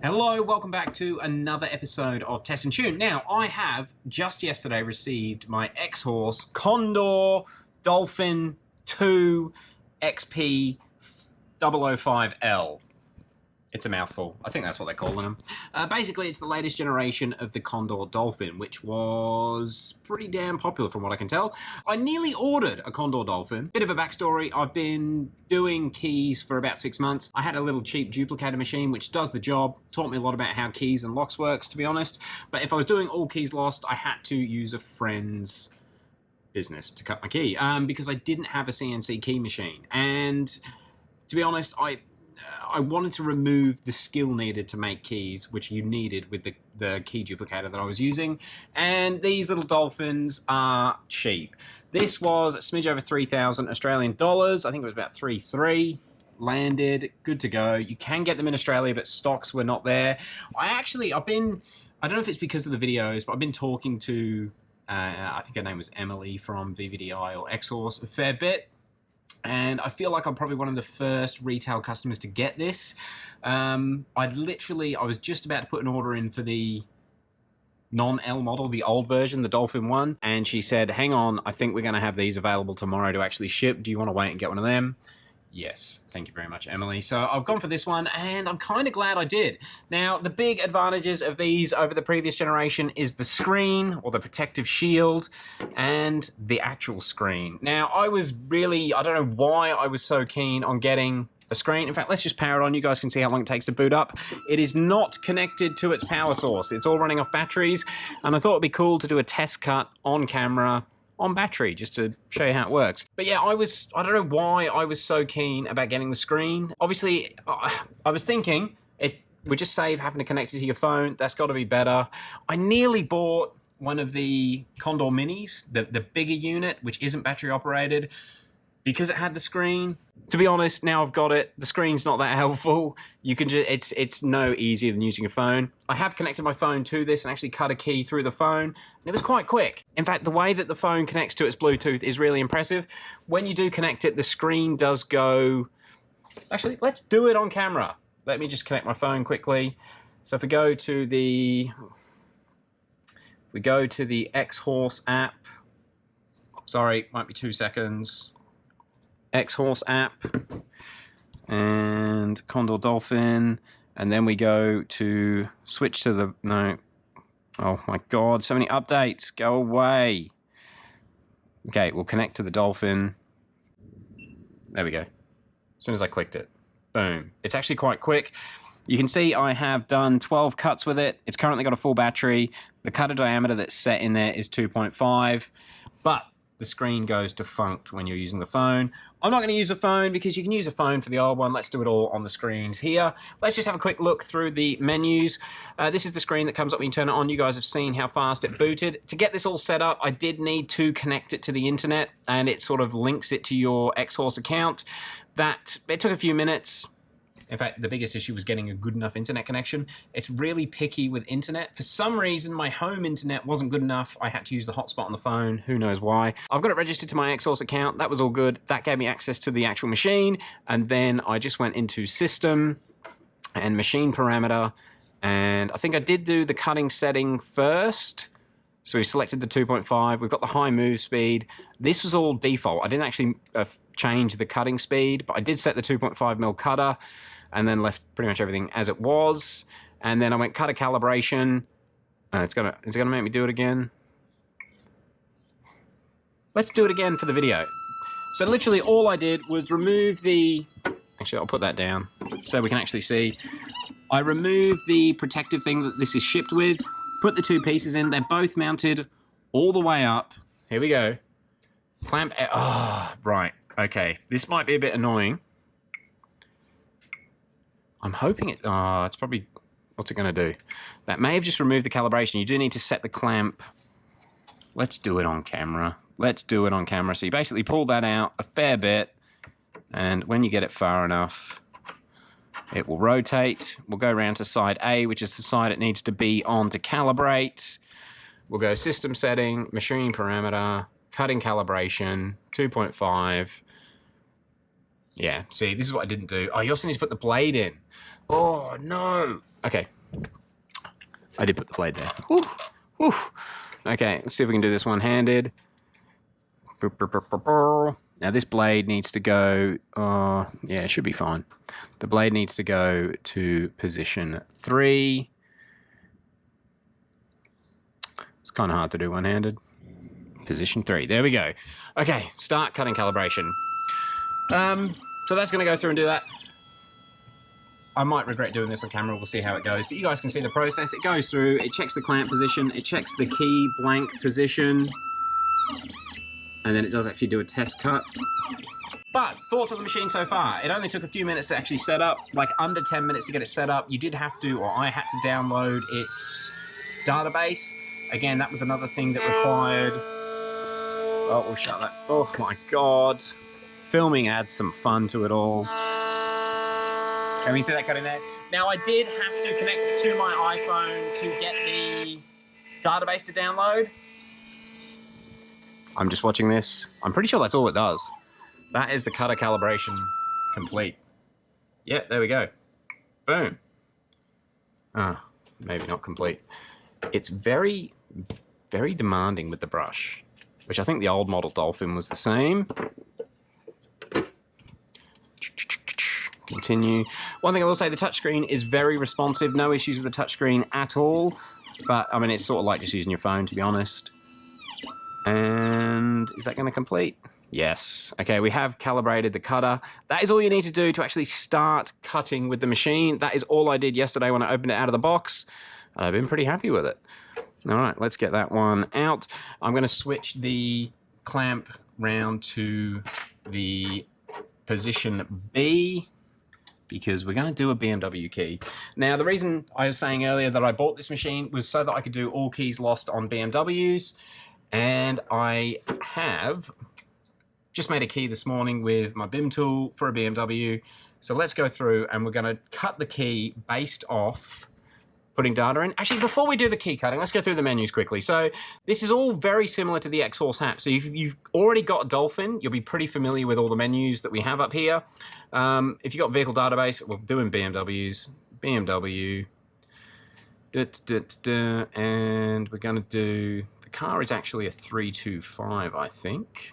Hello, welcome back to another episode of Test and Tune. Now, I have just yesterday received my Xhorse Condor Dolphin XP-005L. It's a mouthful. I think that's what they're calling them. Basically, it's the latest generation of the Condor Dolphin, which was pretty damn popular from what I can tell. I nearly ordered a Condor Dolphin. Bit of a backstory, I've been doing keys for about 6 months. I had a little cheap duplicator machine, which does the job. Taught me a lot about how keys and locks works, to be honest. But if I was doing all keys lost, I had to use a friend's business to cut my key because I didn't have a CNC key machine. And to be honest, I wanted to remove the skill needed to make keys, which you needed with the key duplicator that I was using. And these little Dolphins are cheap. This was a smidge over 3,000 Australian dollars. I think it was about 3.3. Landed, good to go. You can get them in Australia, but stocks were not there. I don't know if it's because of the videos, but I've been talking to, I think her name was Emily from vvdi or Xhorse a fair bit. And I feel like I'm probably one of the first retail customers to get this. I was just about to put an order in for the non-L model, the old version, the Dolphin one. And she said, hang on, I think we're going to have these available tomorrow to actually ship. Do you want to wait and get one of them? Yes, thank you very much, Emily. So I've gone for this one, and I'm kind of glad I did. Now, the big advantages of these over the previous generation is the screen, or the protective shield, and the actual screen. Now, I don't know why I was so keen on getting a screen. In fact, let's just power it on. You guys can see how long it takes to boot up. It is not connected to its power source. It's all running off batteries, and I thought it'd be cool to do a test cut on camera on battery, just to show you how it works. But yeah, I don't know why I was so keen about getting the screen. Obviously, I was thinking, it would just save having to connect it to your phone. That's got to be better. I nearly bought one of the Condor Minis, the bigger unit, which isn't battery operated, because it had the screen. To be honest, now I've got it, the screen's not that helpful. You can just, it's no easier than using a phone. I have connected my phone to this and actually cut a key through the phone, and it was quite quick. In fact, the way that the phone connects to its Bluetooth is really impressive. When you do connect it, the screen does go... Actually, let's do it on camera. Let me just connect my phone quickly. So if we go to the Xhorse app, sorry, might be 2 seconds. Xhorse app and Condor Dolphin, and then we go to switch to the oh my god, so many updates, go away. Okay, we'll connect to the Dolphin. There we go. As soon as I clicked it, boom. It's actually quite quick. You can see I have done 12 cuts with it. It's currently got a full battery. The cutter diameter that's set in there is 2.5, but the screen goes defunct when you're using the phone. I'm not going to use a phone because you can use a phone for the old one. Let's do it all on the screens here. Let's just have a quick look through the menus. This is the screen that comes up when you turn it on. You guys have seen how fast it booted. To get this all set up, I did need to connect it to the internet, and it sort of links it to your Xhorse account. It took a few minutes. In fact, the biggest issue was getting a good enough internet connection. It's really picky with internet. For some reason, my home internet wasn't good enough. I had to use the hotspot on the phone. Who knows why? I've got it registered to my Xhorse account. That was all good. That gave me access to the actual machine. And then I just went into System and Machine Parameter. And I think I did do the cutting setting first. So we selected the 2.5. We've got the high move speed. This was all default. I didn't actually change the cutting speed, but I did set the 2.5mm cutter, and then left pretty much everything as it was. And then I went cutter calibration. Is it gonna make me do it again? Let's do it again for the video. So literally all I did was remove the... Actually, I'll put that down so we can actually see. I removed the protective thing that this is shipped with, put the two pieces in. They're both mounted all the way up. Here we go. Clamp... Oh, right. Okay. This might be a bit annoying. I'm hoping it... Oh, it's probably... What's it going to do? That may have just removed the calibration. You do need to set the clamp. Let's do it on camera. Let's do it on camera. So you basically pull that out a fair bit, and when you get it far enough, it will rotate. We'll go around to side A, which is the side it needs to be on to calibrate. We'll go system setting, machine parameter, cutting calibration, 2.5. Yeah, see, this is what I didn't do. Oh, you also need to put the blade in. Oh, no. Okay. I did put the blade there. Whew. Whew. Okay, let's see if we can do this one-handed. Now this blade needs to go, yeah, it should be fine. The blade needs to go to position 3. It's kind of hard to do one-handed. Position 3, there we go. Okay, start cutting calibration. So that's going to go through and do that. I might regret doing this on camera, we'll see how it goes, but you guys can see the process. It goes through, it checks the clamp position, it checks the key blank position, and then it does actually do a test cut. But thoughts on the machine so far? It only took a few minutes to actually set up, like under 10 minutes to get it set up. You did have to, or I had to download its database. Again, that was another thing that required... Oh, we'll shut that. Oh my God. Filming adds some fun to it all. Can we see that cutting there? Now, I did have to connect it to my iPhone to get the database to download. I'm just watching this. I'm pretty sure that's all it does. That is the cutter calibration complete. Yeah, there we go. Boom. Ah, maybe not complete. It's very, very demanding with the brush, which I think the old model Dolphin was the same. Continue. One thing I will say, the touchscreen is very responsive. No issues with the touchscreen at all. But, I mean, it's sort of like just using your phone, to be honest. And is that going to complete? Yes. Okay, we have calibrated the cutter. That is all you need to do to actually start cutting with the machine. That is all I did yesterday when I opened it out of the box. I've been pretty happy with it. All right, let's get that one out. I'm going to switch the clamp round to the position B, because we're going to do a BMW key. Now, the reason I was saying earlier that I bought this machine was so that I could do all keys lost on BMWs, and I have just made a key this morning with my BIM tool for a BMW. So let's go through and we're going to cut the key based off putting data in. Actually, before we do the key cutting, let's go through the menus quickly. So this is all very similar to the Xhorse app. So if you've already got a Dolphin, you'll be pretty familiar with all the menus that we have up here. If you've got vehicle database, we're doing BMWs, BMW, and we're going to do, the car is actually a 325, I think.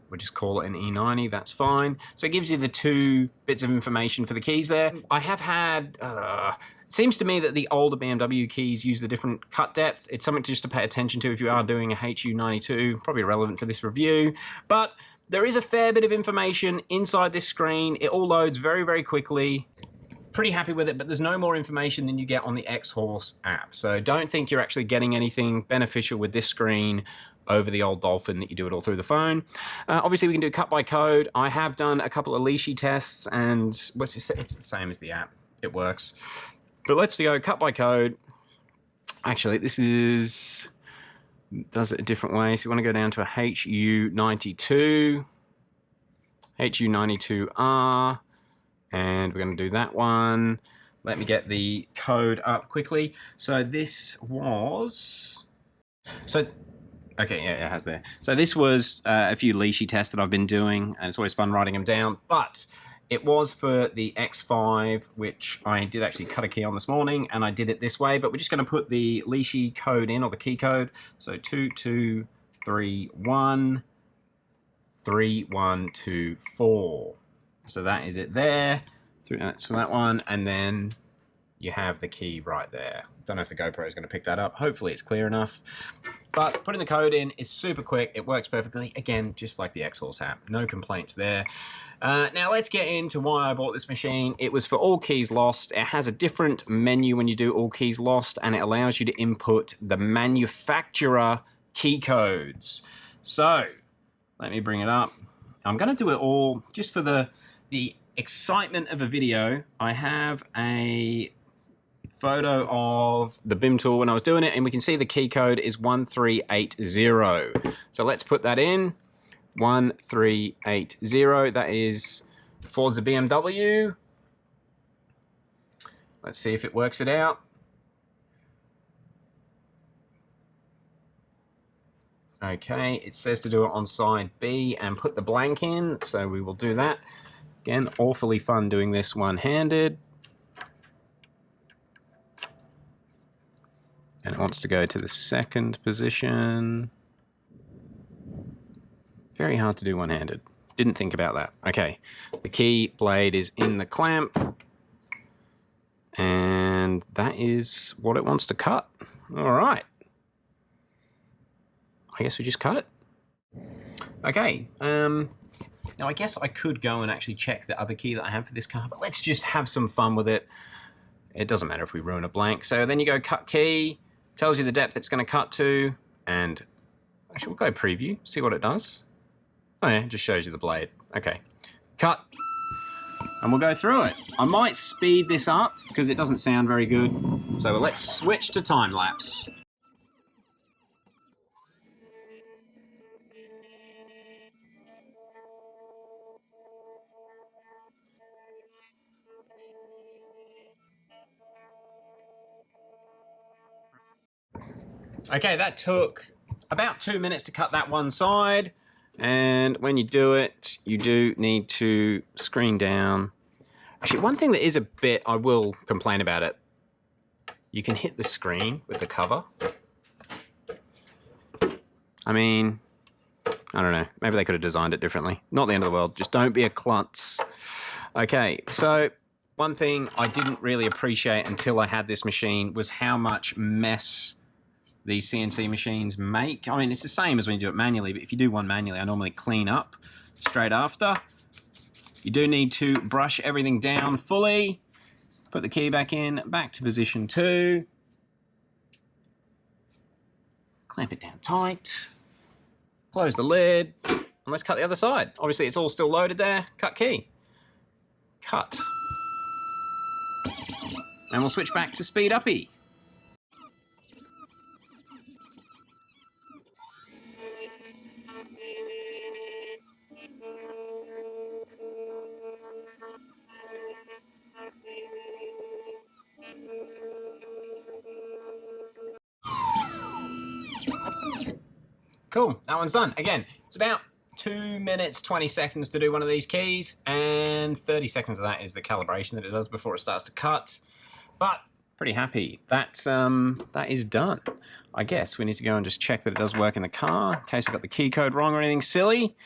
We'll just call it an E90, that's fine. So it gives you the 2 bits of information for the keys there. I have had, it seems to me that the older BMW keys use the different cut depth. It's something just to pay attention to if you are doing a HU92, probably relevant for this review. But there is a fair bit of information inside this screen. It all loads very, very quickly. Pretty happy with it, but there's no more information than you get on the Xhorse app. So don't think you're actually getting anything beneficial with this screen over the old Dolphin that you do it all through the phone. Obviously, we can do cut by code. I have done a couple of leashy tests, and it's the same as the app. It works. But let's go cut by code. Actually, this does it a different way. So you want to go down to a HU92, HU92R, and we're going to do that one. Let me get the code up quickly. So this was... Okay, yeah, it has there. So this was a few leashy tests that I've been doing, and it's always fun writing them down, but it was for the X5, which I did actually cut a key on this morning, and I did it this way, but we're just going to put the leashy code in, or the key code. So 2231 3124. So that is it there. So that one, and then you have the key right there. Don't know if the GoPro is going to pick that up. Hopefully it's clear enough. But putting the code in is super quick. It works perfectly. Again, just like the Xhorse app. No complaints there. Now let's get into why I bought this machine. It was for all keys lost. It has a different menu when you do all keys lost, and it allows you to input the manufacturer key codes. So let me bring it up. I'm going to do it all just for the excitement of a video. I have a photo of the BIM tool when I was doing it, and we can see the key code is 1380. So let's put that in. 1380. That is for the BMW. Let's see if it works it out. Okay, it says to do it on side B and put the blank in, so we will do that. Again, awfully fun doing this one-handed. it wants to go to the second position. Very hard to do one-handed. Didn't think about that. Okay, the key blade is in the clamp, and that is what it wants to cut. All right. I guess we just cut it. Okay, now I guess I could go and actually check the other key that I have for this car, but let's just have some fun with it. It doesn't matter if we ruin a blank. So then you go cut key, tells you the depth it's going to cut to, and actually we'll go preview, see what it does. Oh yeah, it just shows you the blade. Okay, cut, and we'll go through it. I might speed this up because it doesn't sound very good. So let's switch to time lapse. Okay, that took about 2 minutes to cut that one side, and when you do it, you do need to screen down. Actually, one thing that is a bit, I will complain about it, you can hit the screen with the cover. I mean, I don't know, maybe they could have designed it differently. Not the end of the world, just don't be a klutz. Okay, so one thing I didn't really appreciate until I had this machine was how much mess these CNC machines make. I mean, it's the same as when you do it manually, but if you do one manually, I normally clean up straight after. You do need to brush everything down fully. Put the key back in, back to position 2. Clamp it down tight. Close the lid, and let's cut the other side. Obviously, it's all still loaded there. Cut key. Cut. And we'll switch back to speed uppy. Cool, that one's done. Again, it's about 2 minutes, 20 seconds to do one of these keys, and 30 seconds of that is the calibration that it does before it starts to cut. But pretty happy. That is done. I guess we need to go and just check that it does work in the car, in case I got the key code wrong or anything silly.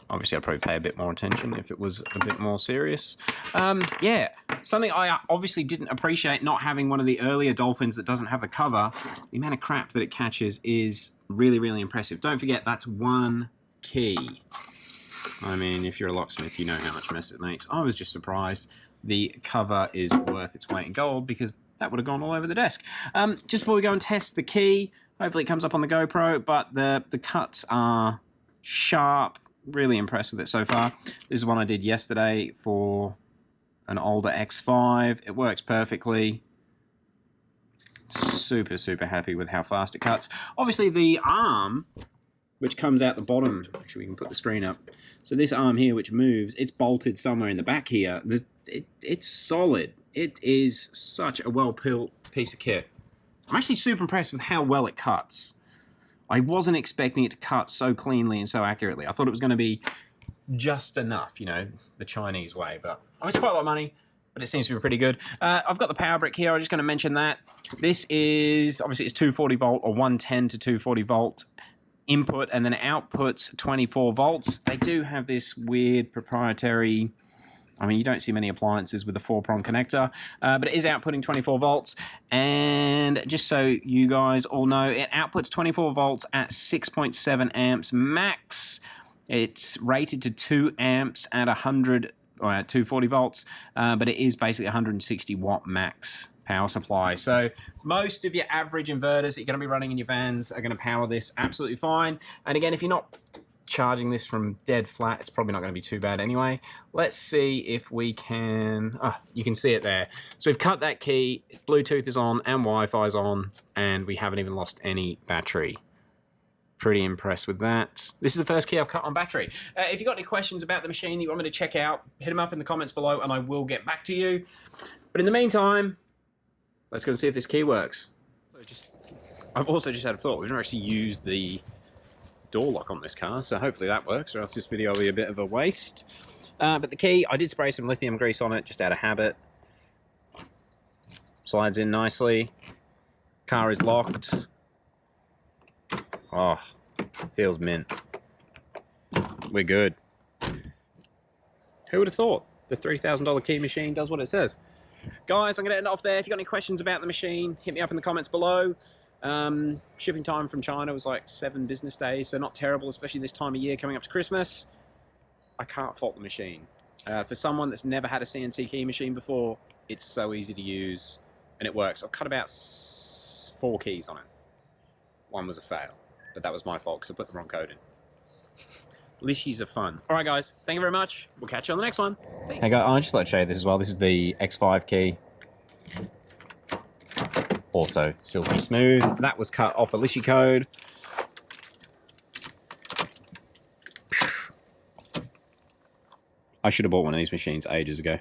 Obviously, I'd probably pay a bit more attention if it was a bit more serious. Yeah, something I obviously didn't appreciate not having one of the earlier Dolphins that doesn't have the cover. The amount of crap that it catches is really, really impressive. Don't forget, that's one key. I mean, if you're a locksmith, you know how much mess it makes. I was just surprised the cover is worth its weight in gold because that would have gone all over the desk. Just before we go and test the key, hopefully it comes up on the GoPro, but the cuts are sharp. Really impressed with it so far. This is one I did yesterday for an older X5. It works perfectly. Super, super happy with how fast it cuts. Obviously the arm, which comes out the bottom, actually we can put the screen up. So this arm here, which moves, it's bolted somewhere in the back here. It's solid. It is such a well-built piece of kit. I'm actually super impressed with how well it cuts. I wasn't expecting it to cut so cleanly and so accurately. I thought it was going to be just enough, you know, the Chinese way. But I mean, it's quite a lot of money, but it seems to be pretty good. I've got the power brick here. I'm just going to mention that. This is, obviously, it's 240 volt or 110 to 240 volt input, and then it outputs 24 volts. They do have this weird proprietary... I mean, you don't see many appliances with a 4-prong connector, but it is outputting 24 volts. And just so you guys all know, it outputs 24 volts at 6.7 amps max. It's rated to 2 amps at 100 or at 240 volts, but it is basically 160 watt max power supply. So most of your average inverters that you're going to be running in your vans are going to power this absolutely fine. And again, if you're not charging this from dead flat, it's probably not going to be too bad anyway. Let's see if we can... Oh, you can see it there. So we've cut that key, Bluetooth is on and Wi-Fi is on, and we haven't even lost any battery. Pretty impressed with that. This is the first key I've cut on battery. If you've got any questions about the machine that you want me to check out, hit them up in the comments below and I will get back to you. But in the meantime, let's go and see if this key works. I've also just had a thought. We've never actually used the door lock on this car, so hopefully that works, or else this video will be a bit of a waste. But the key, I did spray some lithium grease on it just out of habit. Slides in nicely. Car is locked. Oh, feels mint. We're good. Who would have thought the $3,000 key machine does what it says? Guys, I'm going to end off there. If you've got any questions about the machine, hit me up in the comments below. Shipping time from China was like 7 business days, so not terrible, especially this time of year coming up to Christmas. I can't fault the machine. For someone that's never had a CNC key machine before, it's so easy to use, and it works. I've cut about 4 keys on it. One was a fail, but that was my fault because I put the wrong code in. Lishies are fun. Alright guys, thank you very much. We'll catch you on the next one. Thanks. Hey guys, I'll just like to show you this as well. This is the X5 key. Also silky smooth. That was cut off a Lishi code. I should have bought one of these machines ages ago.